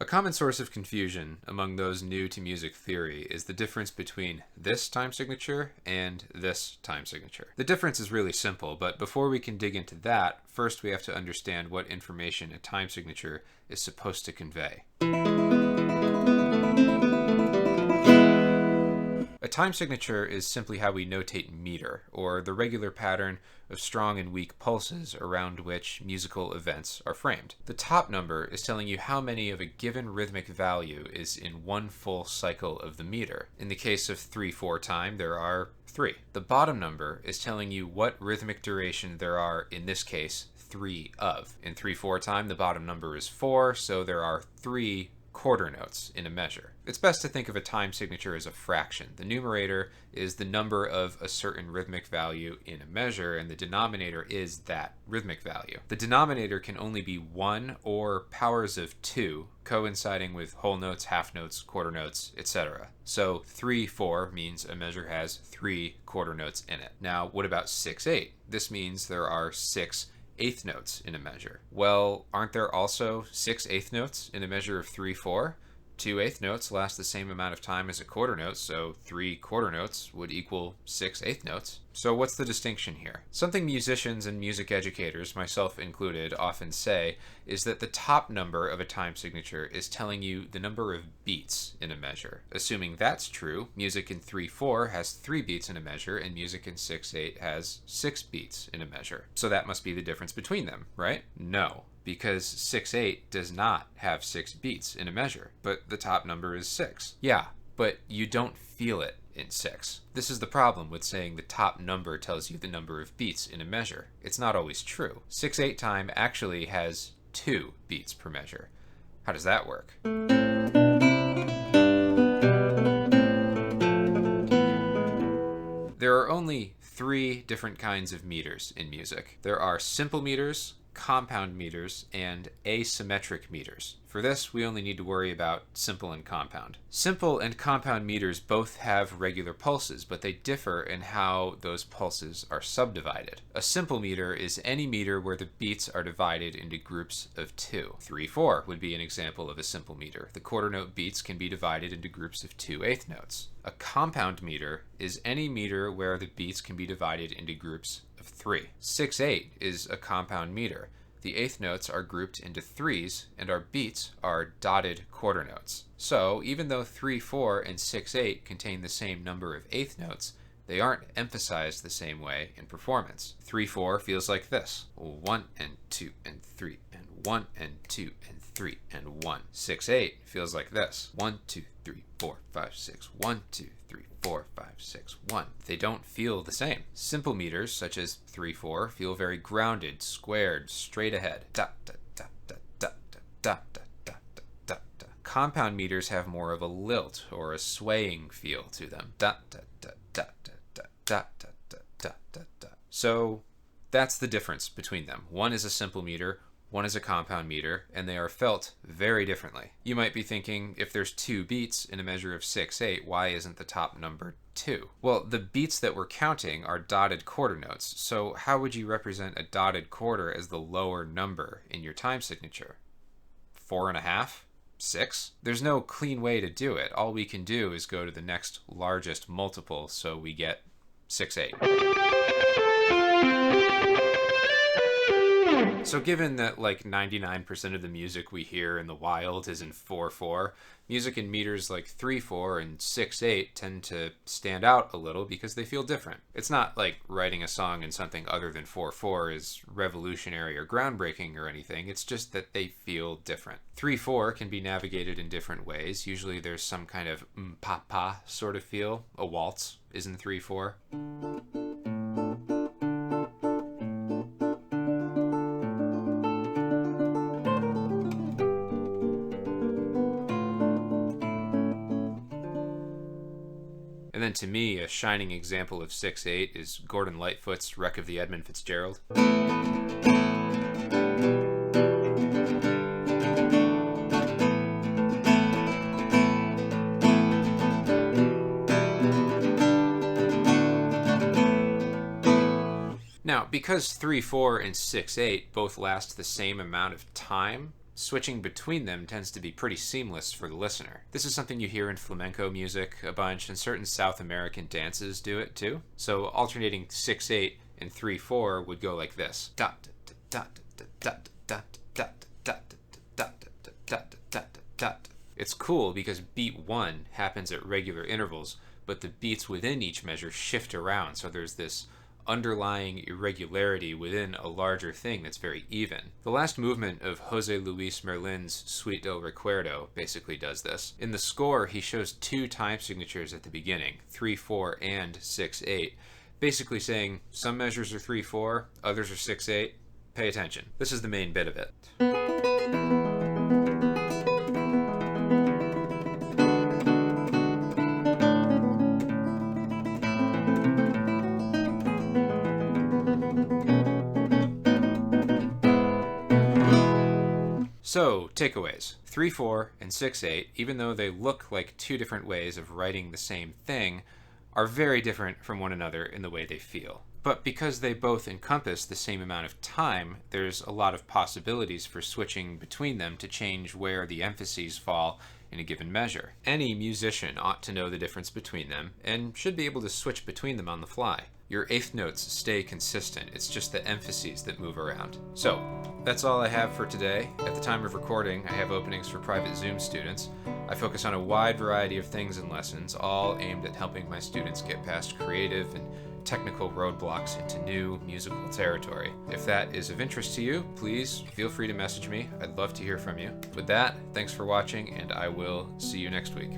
A common source of confusion among those new to music theory is the difference between this time signature and this time signature. The difference is really simple, but before we can dig into that, first we have to understand what information a time signature is supposed to convey. A time signature is simply how we notate meter, or the regular pattern of strong and weak pulses around which musical events are framed. The top number is telling you how many of a given rhythmic value is in one full cycle of the meter. In the case of 3/4 time, there are 3. The bottom number is telling you what rhythmic duration there are, in this case, 3 of. In 3/4 time, the bottom number is 4, so there are 3 quarter notes in a measure. It's best to think of a time signature as a fraction. The numerator is the number of a certain rhythmic value in a measure, and the denominator is that rhythmic value. The denominator can only be 1 or powers of 2, coinciding with whole notes, half notes, quarter notes, etc. So 3/4 means a measure has 3 quarter notes in it. Now, what about 6/8? This means there are 6 eighth notes in a measure. Well, aren't there also 6 eighth notes in a measure of 3/4? 2 eighth notes last the same amount of time as a quarter note, so 3 quarter notes would equal 6 eighth notes. So what's the distinction here? Something musicians and music educators, myself included, often say is that the top number of a time signature is telling you the number of beats in a measure. Assuming that's true, music in 3/4 has 3 beats in a measure, and music in 6/8 has 6 beats in a measure. So that must be the difference between them, right? No, because 6/8 does not have 6 beats in a measure, but the top number is 6. Yeah, but you don't feel it in 6. This is the problem with saying the top number tells you the number of beats in a measure. It's not always true. 6/8 time actually has 2 beats per measure. How does that work? There are only 3 different kinds of meters in music. There are simple meters, compound meters, and asymmetric meters. For this, we only need to worry about simple and compound. Simple and compound meters both have regular pulses, but they differ in how those pulses are subdivided. A simple meter is any meter where the beats are divided into groups of 2. 3/4 would be an example of a simple meter. The quarter note beats can be divided into groups of 2 eighth notes. A compound meter is any meter where the beats can be divided into groups of 3. 6/8 is a compound meter. The eighth notes are grouped into 3s, and our beats are dotted quarter notes. So, even though 3/4 and 6/8 contain the same number of eighth notes, they aren't emphasized the same way in performance. 3/4 feels like this: 1 and 2 and 3 and 1 and 2 and 3 and 1. 6/8 feels like this: 1, 2, 3, 4, 5, 6, 1, 2, 3, 4, 5, 6, 1. They don't feel the same. Simple meters, such as 3/4, feel very grounded, squared, straight ahead. Da, da, da, da, da, da, da, da, da, da, da, da. Compound meters have more of a lilt or a swaying feel to them. Da, da, da, da, da, da, da, da, da, da, da, da. So that's the difference between them. One is a simple meter, one is a compound meter, and they are felt very differently. You might be thinking, if there's 2 beats in a measure of 6/8, why isn't the top number 2? Well, the beats that we're counting are dotted quarter notes, so how would you represent a dotted quarter as the lower number in your time signature? 4.5? 6? There's no clean way to do it. All we can do is go to the next largest multiple, so we get 6/8. So given that like 99% of the music we hear in the wild is in 4/4, music in meters like 3/4 and 6/8 tend to stand out a little because they feel different. It's not like writing a song in something other than 4/4 is revolutionary or groundbreaking or anything. It's just that they feel different. 3/4 can be navigated in different ways. Usually there's some kind of pa-pa sort of feel. A waltz is in 3/4. And then to me, a shining example of 6/8 is Gordon Lightfoot's Wreck of the Edmund Fitzgerald. Now, because 3/4 and 6/8 both last the same amount of time, switching between them tends to be pretty seamless for the listener. This is something you hear in flamenco music a bunch, and certain South American dances do it too. So alternating 6/8 and 3/4 would go like this. It's cool because beat 1 happens at regular intervals, but the beats within each measure shift around, so there's this underlying irregularity within a larger thing that's very even. The last movement of Jose Luis Merlin's Suite del Recuerdo basically does this. In the score, he shows 2 time signatures at the beginning, 3/4 and 6/8, basically saying some measures are 3/4, others are 6/8. Pay attention. This is the main bit of it. So, takeaways. 3/4 and 6/8, even though they look like 2 different ways of writing the same thing, are very different from one another in the way they feel. But because they both encompass the same amount of time, there's a lot of possibilities for switching between them to change where the emphases fall in a given measure. Any musician ought to know the difference between them, and should be able to switch between them on the fly. Your eighth notes stay consistent, it's just the emphases that move around. So, that's all I have for today. At the time of recording, I have openings for private Zoom students. I focus on a wide variety of things in lessons, all aimed at helping my students get past creative and technical roadblocks into new musical territory. If that is of interest to you, please feel free to message me. I'd love to hear from you. With that, thanks for watching, and I will see you next week.